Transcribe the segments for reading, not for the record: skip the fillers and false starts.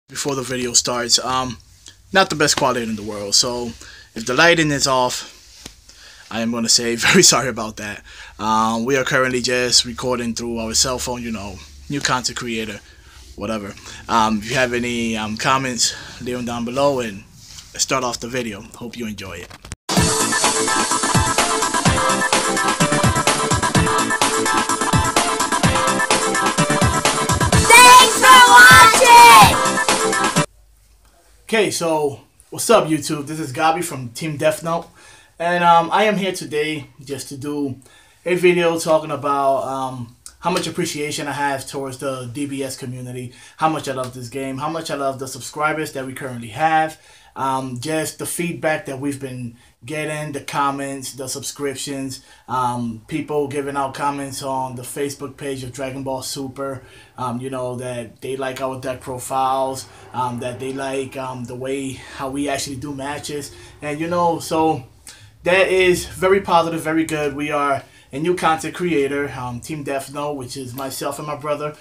before the video starts. Not the best quality in the world, so if the lighting is off, I am going to say very sorry about that. We are currently just recording through our cell phone, new content creator, whatever. If you have any comments, leave them down below and let's start off the video. Hope you enjoy it. Thanks for watching! Okay, so what's up YouTube? This is Gabi from Team DeathNote, and I am here today just to do a video talking about how much appreciation I have towards the DBS community, how much I love this game, how much I love the subscribers that we currently have, just the feedback that we've been getting, the comments, the subscriptions, people giving out comments on the Facebook page of Dragon Ball Super, that they like our deck profiles, that they like the way how we actually do matches, and so that is very positive, very good. We are a new content creator, Team DeathNote, which is myself and my brother.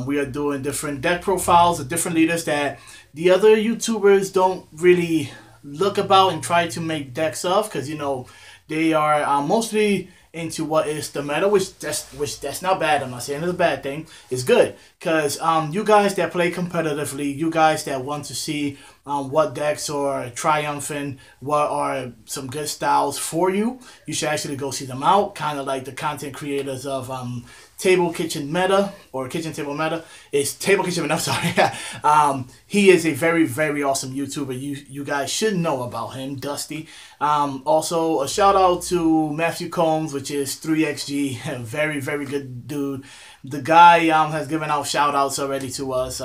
We are doing different deck profiles of different leaders that the other YouTubers don't really look about and try to make decks of, because they are mostly into what is the meta, which that's not bad. I'm not saying it's a bad thing. It's good, because you guys that play competitively, you guys that want to see what decks are triumphant, what are some good styles for you, you should actually go see them out. Kind of like the content creators of Table Kitchen Meta, or Kitchen Table Meta. It's Table Kitchen Meta, I'm sorry. He is a very, very awesome YouTuber. You guys should know about him, Dusty. Also, a shout out to Matthew Combs, which is 3XG, a very, very good dude. The guy has given out shout outs already to us.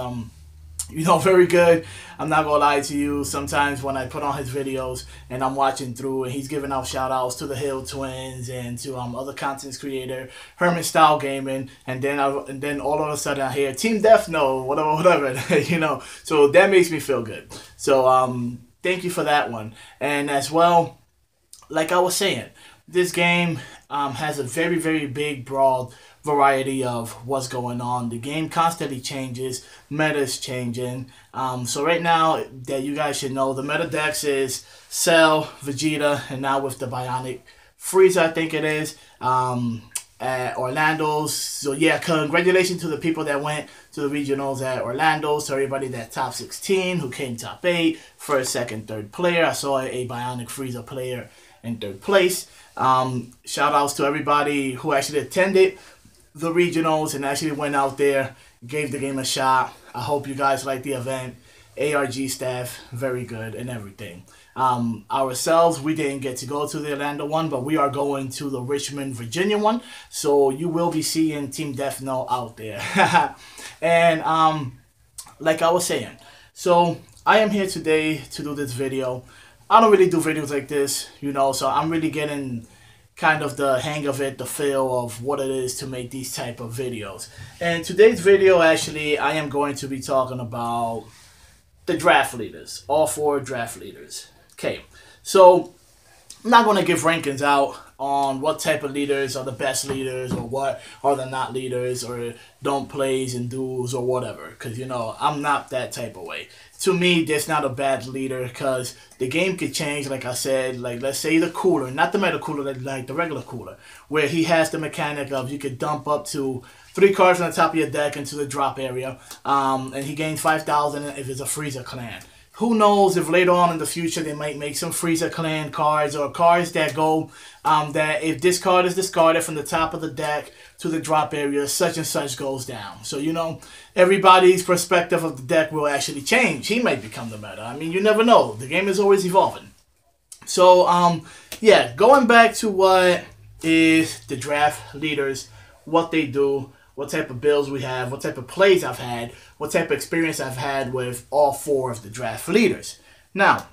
Very good. I'm not gonna lie to you. Sometimes when I put on his videos and I'm watching through, and he's giving out shout outs to the Hill Twins and to other content creator, Herman Style Gaming, and then all of a sudden I hear Team DeathNote, whatever. So that makes me feel good. So thank you for that one. And as well, like I was saying, this game has a very, very big, broad variety of what's going on. The game constantly changes, meta is changing. So right now, that you guys should know, the meta decks is Cell, Vegeta, and now with the Bionic Frieza, I think it is, at Orlando's. So yeah, congratulations to the people that went to the regionals at Orlando's, to everybody that top 16, who came top 8, first, second, third player. I saw a Bionic Frieza player in third place. Shout outs to everybody who actually attended the regionals and actually went out there, gave the game a shot. I hope you guys like the event. ARG staff, very good and everything. Ourselves, we didn't get to go to the Orlando one, but we are going to the Richmond, Virginia one. So you will be seeing Team DeathNote out there. And like I was saying, so I am here today to do this video. I don't really do videos like this, so I'm really getting kind of the hang of it, the feel of what it is to make these type of videos. And today's video, actually, I am going to be talking about the draft leaders, all 4 draft leaders. Okay, so I'm not going to give rankings out on what type of leaders are the best leaders, or what are the not leaders, or don't plays and duels, or whatever, because I'm not that type of way. To me, that's not a bad leader, because the game could change. Like I said, like let's say the cooler, not the meta cooler, like the regular cooler, where he has the mechanic of you could dump up to 3 cards on the top of your deck into the drop area, and he gains 5,000 if it's a Frieza clan. Who knows if later on in the future they might make some Frieza clan cards, or cards that go that if this card is discarded from the top of the deck to the drop area, such and such goes down. So everybody's perspective of the deck will actually change. He might become the meta. I mean, you never know. The game is always evolving. So yeah, going back to what is the draft leaders, what they do, what type of builds we have, what type of plays I've had, what type of experience I've had with all 4 of the draft leaders. Now,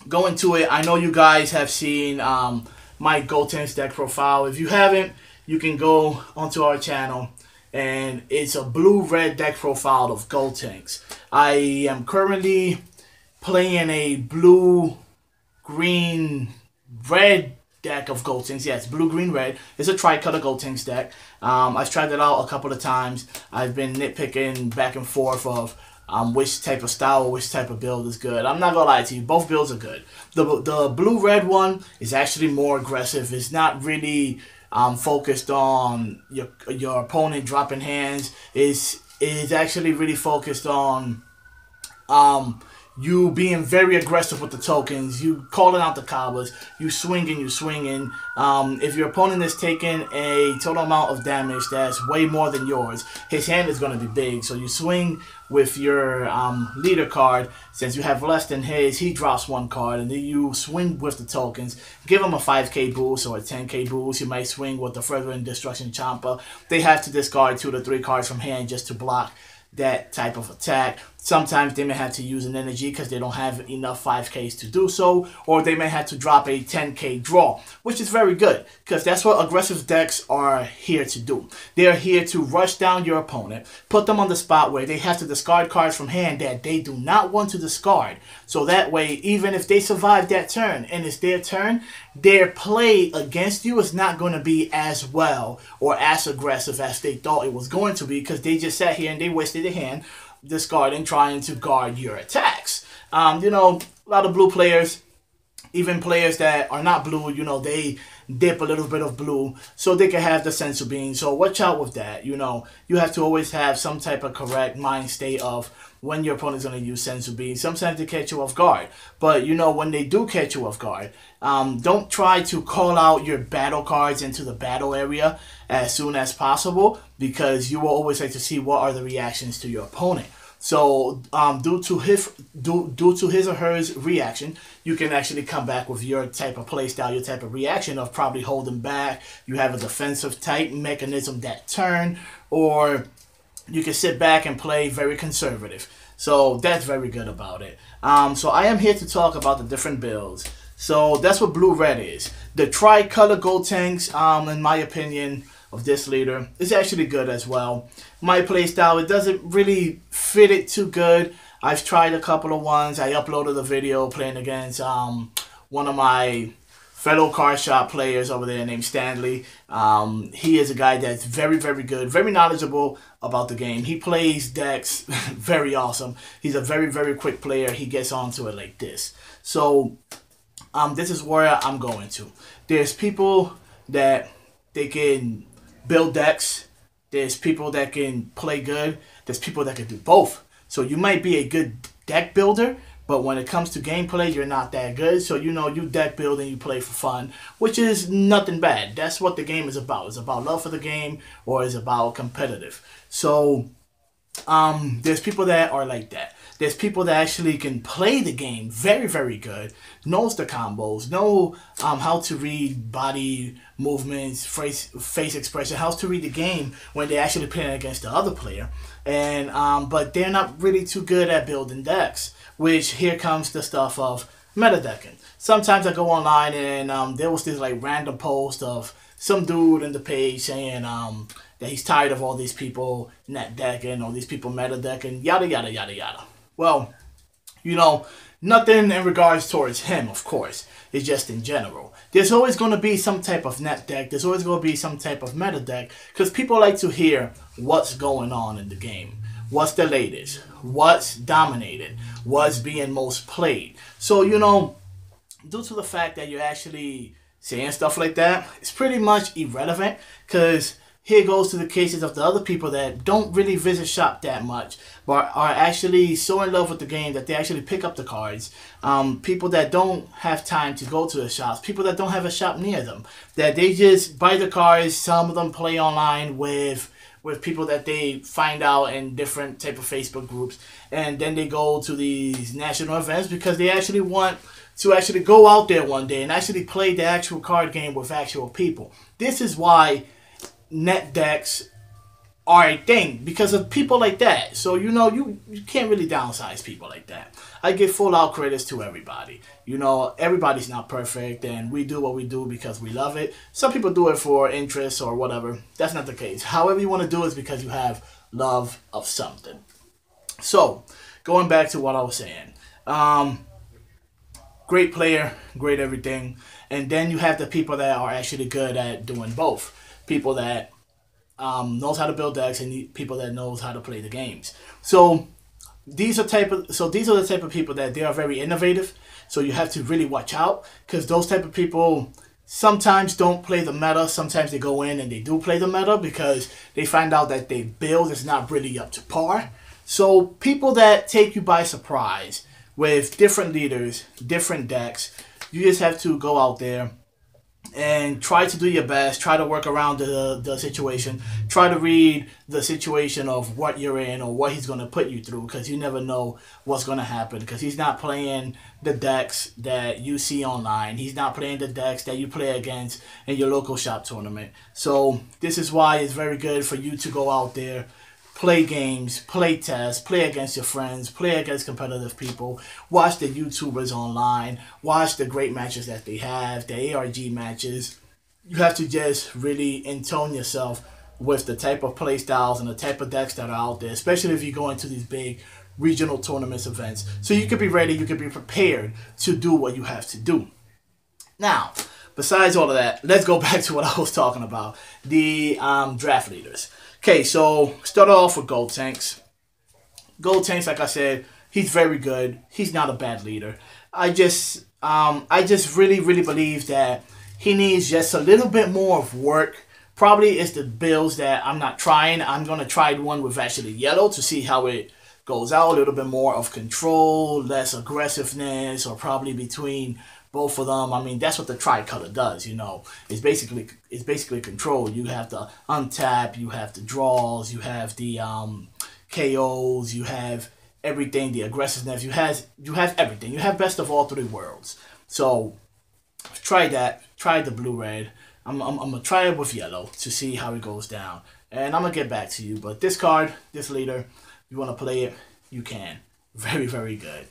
going to it, I know you guys have seen my Gotenks deck profile. If you haven't, you can go onto our channel, and it's a blue-red deck profile of Gotenks. I am currently playing a blue-green-red deck of Gotenks. Yes, blue, green, red. It's a tricolor Gotenks deck. I've tried it out a couple of times. I've been nitpicking back and forth of which type of style or which type of build is good. I'm not gonna lie to you, both builds are good. The blue-red one is actually more aggressive. It's not really focused on your opponent dropping hands. Is actually really focused on you being very aggressive with the tokens, you calling out the cobbers, you swinging. If your opponent is taking a total amount of damage that's way more than yours, his hand is going to be big. So you swing with your leader card. Since you have less than his, he drops one card, and then you swing with the tokens. Give him a 5k boost or a 10k boost. You might swing with the Furthering Destruction Champa. They have to discard 2 to 3 cards from hand just to block that type of attack. Sometimes they may have to use an energy because they don't have enough 5Ks to do so, or they may have to drop a 10K draw, which is very good because that's what aggressive decks are here to do. They're here to rush down your opponent, put them on the spot where they have to discard cards from hand that they do not want to discard. So that way, even if they survive that turn and it's their turn, their play against you is not going to be as well or as aggressive as they thought it was going to be because they just sat here and they wasted a hand discarding, trying to guard your attacks. You know, a lot of blue players, even players that are not blue, you know, they dip a little bit of blue so they can have the sensu bean. So watch out with that. You know, you have to always have some type of correct mind state of when your opponent's going to use sensu bean. Sometimes they catch you off guard, but you know, when they do catch you off guard, don't try to call out your battle cards into the battle area as soon as possible because you will always like to see what are the reactions to your opponent. So due to his or hers reaction, you can actually come back with your type of play style, your type of reaction of probably holding back. You have a defensive type mechanism that turn, or you can sit back and play very conservative. So that's very good about it. So I am here to talk about the different builds. So that's what blue-red is. The tricolor gold tanks, in my opinion, of this leader is actually good as well. My playstyle, it doesn't really fit it too good. I've tried a couple of ones. I uploaded a video playing against one of my fellow card shop players over there named Stanley. He is a guy that's very, very good, very knowledgeable about the game. He plays decks very awesome. He's a very, very quick player. He gets onto it like this. So this is where I'm going to. There's people that they can build decks. There's people that can play good. There's people that can do both. So you might be a good deck builder, but when it comes to gameplay, you're not that good. So, you know, you deck build and you play for fun, which is nothing bad. That's what the game is about. It's about love for the game, or it's about competitive. So there's people that are like that. There's people that actually can play the game very, very good, knows the combos, know how to read body movements, face expression, how to read the game when they're actually playing against the other player. And but they're not really too good at building decks, which here comes the stuff of meta decking. Sometimes I go online and there was this like random post of some dude in the page saying that he's tired of all these people net decking, all these people meta decking, yada, yada, yada, yada. Well, you know, nothing in regards towards him, of course. It's just in general. There's always going to be some type of net deck. There's always going to be some type of meta deck because people like to hear what's going on in the game. What's the latest? What's dominated? What's being most played? So, you know, due to the fact that you're actually saying stuff like that, it's pretty much irrelevant because here goes to the cases of the other people that don't really visit shop that much, but are actually so in love with the game that they actually pick up the cards. People that don't have time to go to the shops, people that don't have a shop near them, that they just buy the cards. Some of them play online with people that they find out in different type of Facebook groups, and then they go to these national events because they actually want to actually go out there one day and actually play the actual card game with actual people. This is why net decks are a thing, because of people like that. So, you know, you can't really downsize people like that. I give full out credits to everybody. You know, everybody's not perfect, and we do what we do because we love it. Some people do it for interest or whatever. That's not the case. However you want to do it is because you have love of something. So, going back to what I was saying. Great player, great everything. And then you have the people that are actually good at doing both. People that knows how to build decks and people that knows how to play the games. So these are the type of people that they are very innovative. So you have to really watch out, because those type of people sometimes don't play the meta. Sometimes they go in and they do play the meta because they find out that their build is not really up to par. So people that take you by surprise with different leaders, different decks, you just have to go out there and try to do your best, try to work around the situation, try to read the situation of what you're in or what he's going to put you through, because you never know what's going to happen, because he's not playing the decks that you see online. He's not playing the decks that you play against in your local shop tournament. So this is why it's very good for you to go out there, play games, play tests, play against your friends, play against competitive people, watch the YouTubers online, watch the great matches that they have, the ARG matches. You have to just really intone yourself with the type of play styles and the type of decks that are out there, especially if you go into these big regional tournaments events. So you can be ready, you can be prepared to do what you have to do. Now, besides all of that, let's go back to what I was talking about, the draft leaders. Okay, so start off with Gold Tanks. Gold Tanks, like I said, he's very good. He's not a bad leader. I just really believe that he needs just a little bit more of work. Probably it's the builds that I'm not trying. I'm going to try one with actually yellow to see how it goes out. A little bit more of control, less aggressiveness, or probably between both of them. I mean, that's what the tricolor does, you know. It's basically control. You have the untap, you have the draws, you have the KOs, you have everything, the aggressiveness. You have everything. You have best of all three worlds. So try that. Try the blue-red. I'm gonna try it with yellow to see how it goes down, and I'm gonna get back to you. But this card, this leader, you want to play it, you can. Very, very good.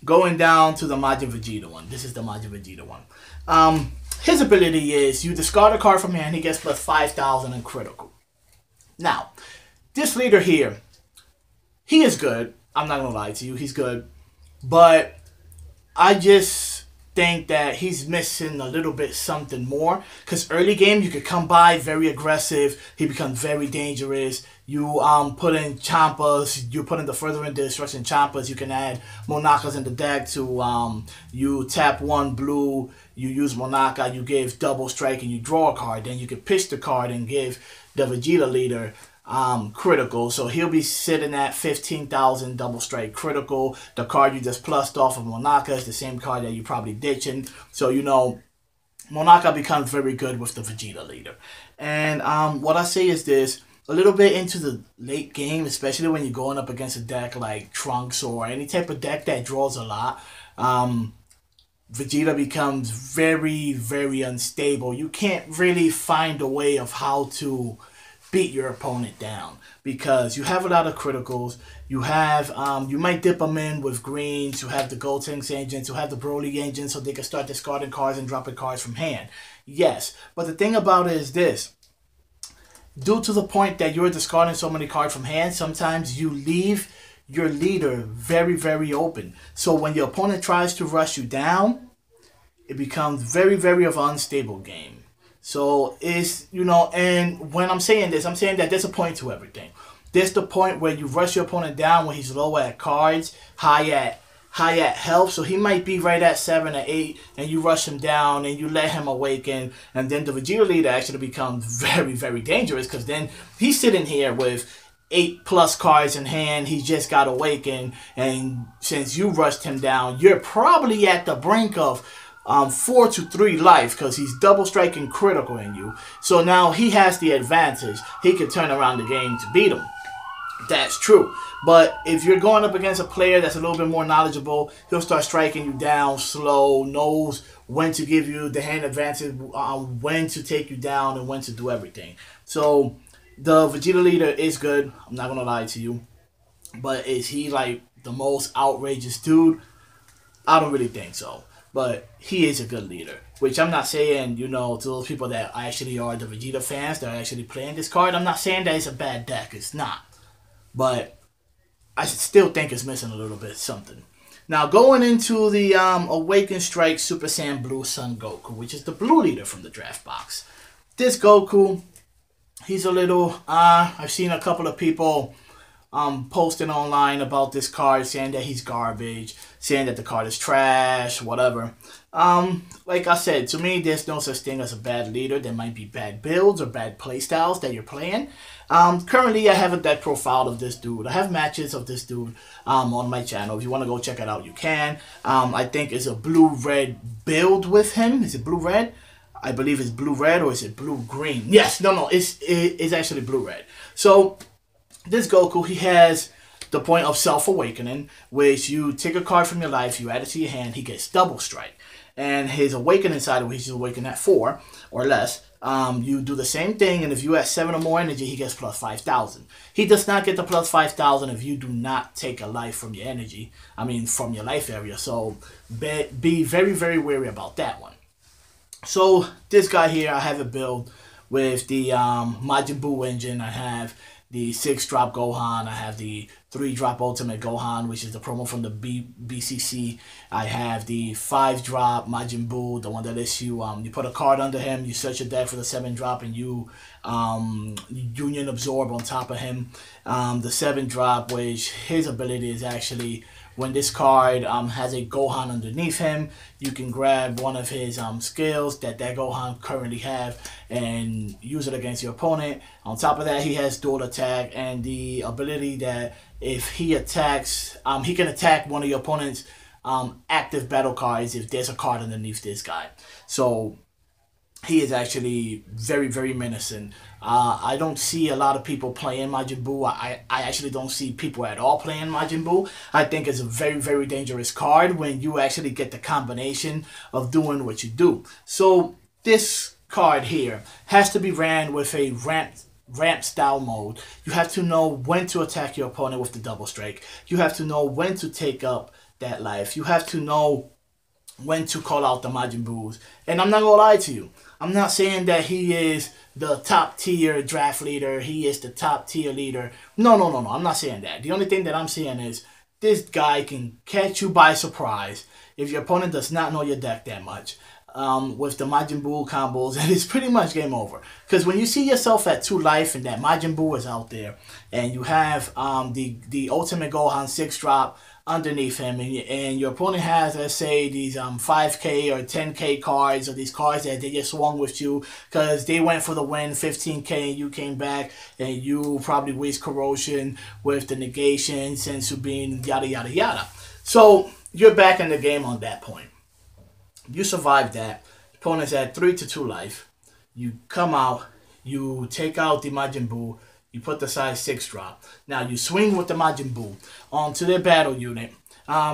Going down to the Majin Vegeta one. This is the Majin Vegeta one. His ability is you discard a card from hand, he gets plus 5,000 in critical. Now, this leader here, he is good. I'm not going to lie to you, he's good. But I just think that he's missing a little bit something more, because early game you could come by very aggressive, he becomes very dangerous. You put in Champas, you put in the further into destruction Champas, you can add Monakas in the deck to you tap one blue, you use Monaka, you give double strike and you draw a card, then you can pitch the card and give the Vegeta leader critical. So he'll be sitting at 15,000 double strike critical. The card you just plussed off of Monaka is the same card that you probably ditching. So you know Monaka becomes very good with the Vegeta leader. And what I say is this, a little bit into the late game, especially when you're going up against a deck like Trunks or any type of deck that draws a lot, Vegeta becomes very, very unstable. You can't really find a way of how to beat your opponent down, because you have a lot of criticals. You have you might dip them in with greens. You have the Gold Tanks engines. You have the Broly engine, so they can start discarding cards and dropping cards from hand. Yes, but the thing about it is this: due to the point that you're discarding so many cards from hand, sometimes you leave your leader very, very open. So when your opponent tries to rush you down, it becomes very, very of an unstable game. So it's, you know, and when I'm saying this, I'm saying that there's a point to everything. There's the point where you rush your opponent down when he's low at cards, high at health. So he might be right at 7 or 8, and you rush him down and you let him awaken, and then the Vegeta leader actually becomes very, very dangerous, because then he's sitting here with 8+ cards in hand. He just got awakened, and since you rushed him down, you're probably at the brink of 4 to 3 life, because he's double striking critical in you. So now he has the advantage. He can turn around the game to beat him. That's true. But if you're going up against a player that's a little bit more knowledgeable, he'll start striking you down slow, knows when to give you the hand advantage, when to take you down, and when to do everything. So the Vegeta leader is good. I'm not going to lie to you. But is he like the most outrageous dude? I don't really think so. But he is a good leader, which I'm not saying, you know, to those people that actually are the Vegeta fans that are actually playing this card, I'm not saying that it's a bad deck. It's not. But I still think it's missing a little bit something. Now, going into the Awakened Strike Super Saiyan Blue Sun Goku, which is the blue leader from the draft box. This Goku, he's a little, I've seen a couple of people posting online about this card, saying that he's garbage, saying that the card is trash, whatever. Like I said, to me, there's no such thing as a bad leader. There might be bad builds or bad playstyles that you're playing. Currently, I have a deck profile of this dude. I have matches of this dude on my channel. If you want to go check it out, you can. I think it's a blue-red build with him. Is it blue-red? I believe it's blue-red, or is it blue-green? Yes, no, it's actually blue-red. So, this Goku, he has the point of Self-Awakening, which you take a card from your life, you add it to your hand, he gets double strike. And his Awakening side, which is Awakened at 4 or less, you do the same thing, and if you have 7 or more energy, he gets plus 5,000. He does not get the plus 5,000 if you do not take a life from your energy, from your life area. So be very, very wary about that one. So this guy here, I have it built with the Majin Buu engine. I have the 6-drop Gohan. I have the 3-drop Ultimate Gohan, which is the promo from the BCC. I have the 5-drop Majin Buu, the one that lets you you put a card under him, you search your deck for the 7-drop, and you Union Absorb on top of him. The 7-drop, which his ability is actually, when this card has a Gohan underneath him, you can grab one of his skills that Gohan currently have and use it against your opponent. On top of that, he has dual attack and the ability that if he attacks, he can attack one of your opponent's active battle cards if there's a card underneath this guy. So he is actually very, very menacing. I don't see a lot of people playing Majin Buu. I actually don't see people at all playing Majin Buu. I think it's a very, very dangerous card when you actually get the combination of doing what you do. So this card here has to be ran with a ramp style mode. You have to know when to attack your opponent with the double strike. You have to know when to take up that life. You have to know when to call out the Majin Buus. And I'm not gonna lie to you, I'm not saying that he is the top tier draft leader, he is the top tier leader. No, I'm not saying that. The only thing that I'm saying is this guy can catch you by surprise if your opponent does not know your deck that much. With the Majin Buu combos, and it's pretty much game over. Because when you see yourself at 2 life and that Majin Buu is out there, and you have the Ultimate Gohan 6-drop underneath him, and your opponent has, let's say, these 5k or 10k cards, or these cards that they just swung with you because they went for the win, 15k, and you came back, and you probably waste corrosion with the negation, sensu bean, yada yada yada. So you're back in the game on that point. You survive that. Opponent's at 3 to 2 life. You come out, you take out the Majin Buu, you put the size 6-drop. Now you swing with the Majin Buu onto their battle unit.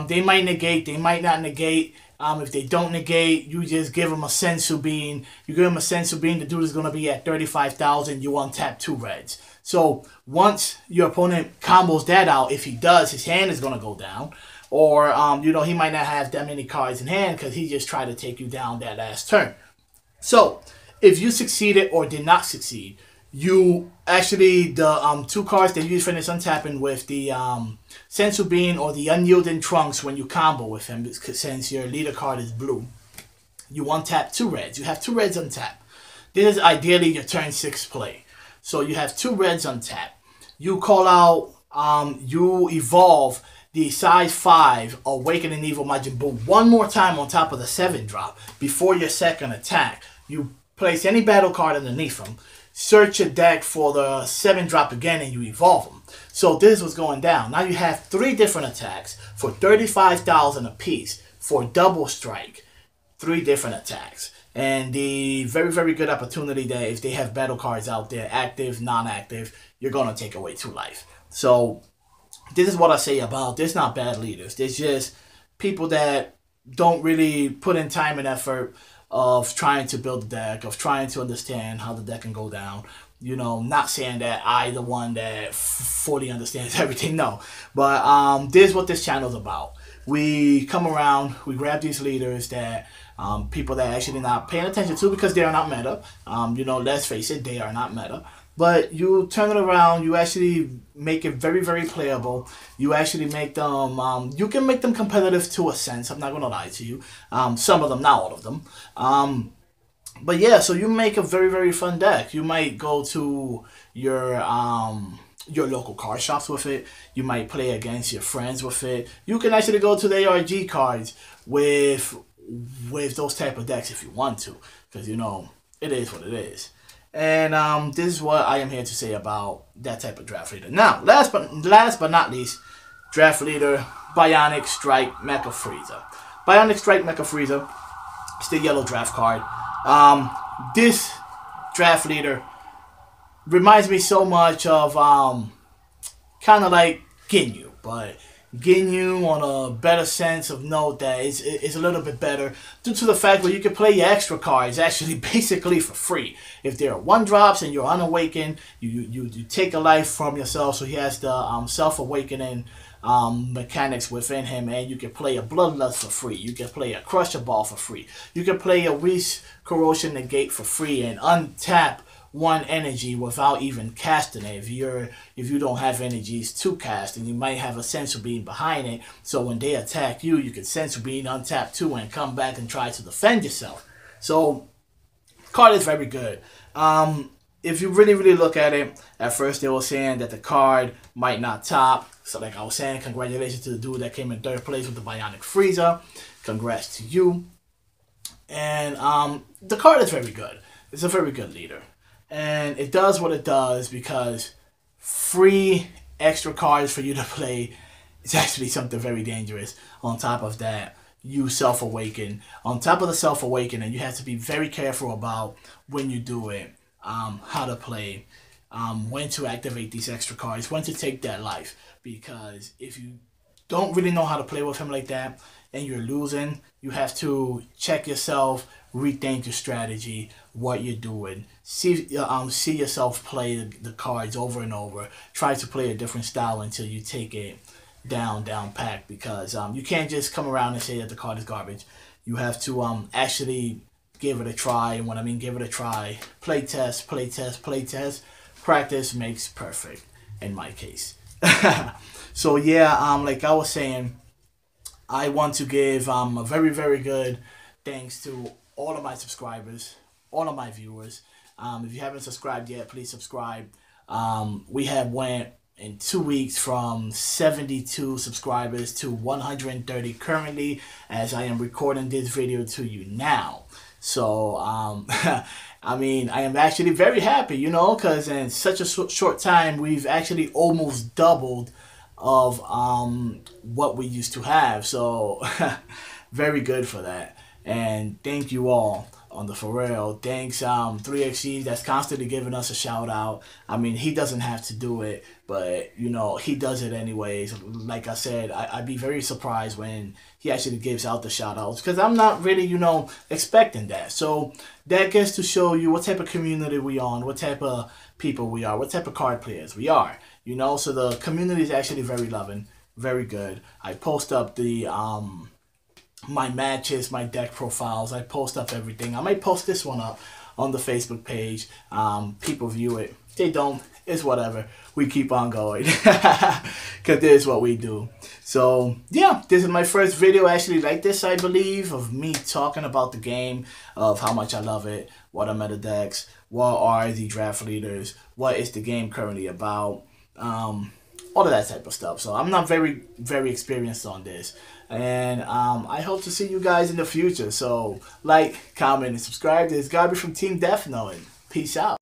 They might negate, they might not negate. If they don't negate, you just give them a sensu bean. You give them a sensu bean, the dude is going to be at 35,000. You untap 2 reds. So once your opponent combos that out, if he does, his hand is going to go down. Or, he might not have that many cards in hand because he just tried to take you down that last turn. So, if you succeeded or did not succeed, you actually, the 2 cards that you finish untapping with the Sensu Bean or the Unyielding Trunks when you combo with him, since your leader card is blue, you untap 2 reds. You have 2 reds untapped. This is ideally your turn 6 play. So, you have 2 reds untapped. You call out, you evolve the size 5 Awakening Evil Majin Buu one more time on top of the 7-drop before your second attack. You place any battle card underneath them, search your deck for the 7-drop again, and you evolve them. So this is what's going down. Now you have 3 different attacks for 35,000 apiece for double strike. 3 different attacks. And the very, very good opportunity that if they have battle cards out there, active, non-active, you're going to take away 2 life. So this is what I say about, there's not bad leaders. There's just people that don't really put in time and effort of trying to build the deck, of trying to understand how the deck can go down. Not saying that I the one that fully understands everything, no. But this is what this channel is about. We come around, we grab these leaders that people that actually not paying attention to because they are not meta. Let's face it, they are not meta. But you turn it around, you actually make it very, very playable. You actually make them, you can make them competitive to a sense. I'm not going to lie to you. Some of them, not all of them. But yeah, so you make a very, very fun deck. You might go to your your local card shops with it. You might play against your friends with it. You can actually go to the ARG cards with those type of decks if you want to, because you know it is what it is. And this is what I am here to say about that type of draft leader. Now, last but not least, draft leader Bionic Strike Mecha Frieza. Bionic Strike Mecha Frieza. It's the yellow draft card. This draft leader reminds me so much of kind of like Ginyu, but Ginyu on a better sense of note that is a little bit better due to the fact where you can play your extra cards actually basically for free. If they're 1-drops and you're unawakened, you take a life from yourself, so he has the self-awakening mechanics within him, and you can play a Bloodlust for free. You can play a Crusher Ball for free. You can play a Whis Corrosion Negate for free and untap 1 energy without even casting it. If you don't have energies to cast, and you might have a Sensu Bean behind it, so when they attack you, you can Sensu Bean untap 2 and come back and try to defend yourself. So card is very good. If you really look at it, at first they were saying that the card might not top. So like I was saying, congratulations to the dude that came in 3rd place with the Bionic Frieza. Congrats to you. And the card is very good. It's a very good leader. And it does what it does because free extra cards for you to play is actually something very dangerous. On top of that, you self-awaken. On top of the self-awakening, you have to be very careful about when you do it, how to play, when to activate these extra cards, when to take that life. Because if you don't really know how to play with him like that and you're losing, you have to check yourself, rethink your strategy, what you're doing. See yourself play the cards over and over. Try to play a different style until you take it down pack, because you can't just come around and say that the card is garbage. You have to actually give it a try. And when I mean give it a try, play test. Practice makes perfect in my case. So yeah, like I was saying, I want to give a very good thanks to all of my subscribers, all of my viewers. If you haven't subscribed yet, please subscribe. We have went in 2 weeks from 72 subscribers to 130 currently, as I am recording this video to you now. So I mean, I am actually very happy, you know, because in such a short time, we've actually almost doubled of what we used to have. So very good for that. And thank you all on the for real. Thanks 3xg that's constantly giving us a shout out. I mean, he doesn't have to do it, but you know, he does it anyways. Like I said, I'd be very surprised when he actually gives out the shout outs, because I'm not really, you know, expecting that. So that gets to show you what type of community we on, what type of people we are, what type of card players we are, you know. So the community is actually very loving, very good. I post up the my matches, my deck profiles. I post up everything. I might post this one up on the Facebook page. People view it. They don't. It's whatever. We keep on going. Because this is what we do. So, yeah. This is my first video actually like this, I believe, of me talking about the game, of how much I love it, what are meta decks, what are the draft leaders, what is the game currently about, all of that type of stuff. So I'm not very experienced on this, and I hope to see you guys in the future. So like, comment, and subscribe. This is Gabby from Team DeathNote. Peace out.